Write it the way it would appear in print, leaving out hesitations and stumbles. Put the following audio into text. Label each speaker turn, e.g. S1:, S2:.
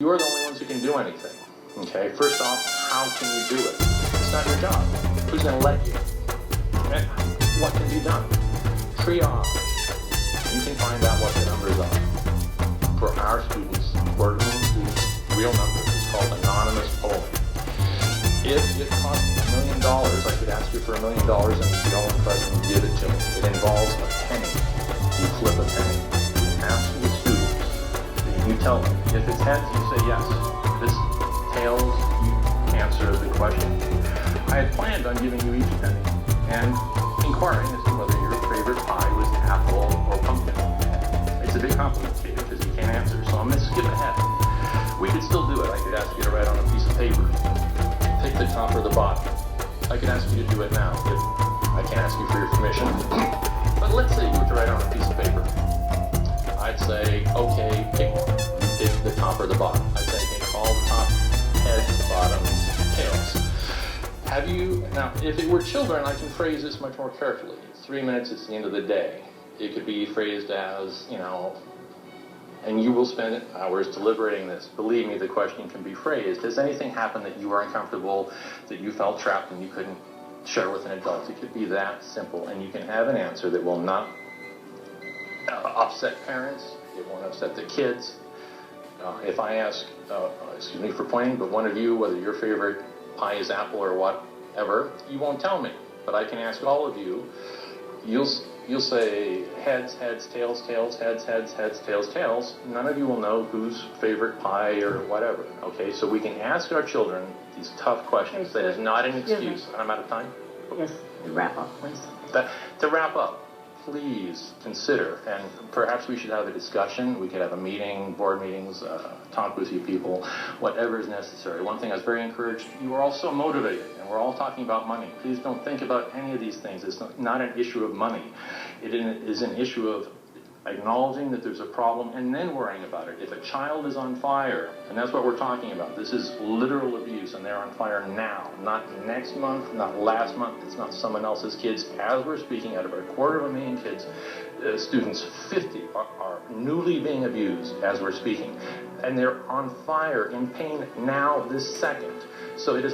S1: You're the only ones who can do anything. Okay, first off, how can you do it? It's not your job. Who's going to let you? And what can be done? Triage. You can find out what the numbers are. For our students, working students, real numbers. It's called anonymous polling. If it cost $1 million, I could ask you for $1 million and you'd be all impressed and give it to me. It involves a penny. You flip a penny. You ask the students. You tell them. If it's heads, you say yes. If it's tails, you answer the question. I had planned on giving you each penny and inquiring as to whether your favorite pie was apple or pumpkin. It's a bit complicated because you can't answer, so I'm going to skip ahead. We could still do it. I could ask you to write on a piece of paper. Pick the top or the bottom. I could ask you to do it now. I can't ask you for your permission. But let's say you were to write on a piece of paper. I'd say, okay, pick the top or the bottom. I'd say pick all the top, heads, bottoms, tails. Have you, now if it were children, I can phrase this much more carefully. It's 3 minutes, it's the end of the day. It could be phrased as, and you will spend hours deliberating this. Believe me, the question can be phrased. Has anything happened that you were uncomfortable, that you felt trapped and you couldn't share with an adult? It could be that simple, and you can have an answer that will not upset parents. It won't upset the kids. If I ask, excuse me for pointing, but one of you, whether your favorite pie is apple or whatever, you won't tell me. But I can ask all of you. You'll say heads, heads, tails, tails, heads, heads, heads, tails, tails. None of you will know whose favorite pie or whatever. Okay, so we can ask our children these tough questions. That is not an excuse. I'm out of time.
S2: Yes, wrap up, please.
S1: To wrap up, please consider, and perhaps we should have a discussion. We could have a meeting, board meetings, talk with you people, whatever is necessary. One thing I was very encouraged, you are all so motivated, and we're all talking about money. Please don't think about any of these things. It's not an issue of money. It is an issue of acknowledging that there's a problem and then worrying about it. If a child is on fire, and that's what we're talking about, this is literal abuse, and they're on fire now, not next month, not last month, it's not someone else's kids. As we're speaking, out of our 250,000 kids, students, 50 are newly being abused as we're speaking, and they're on fire in pain now, this second. So it is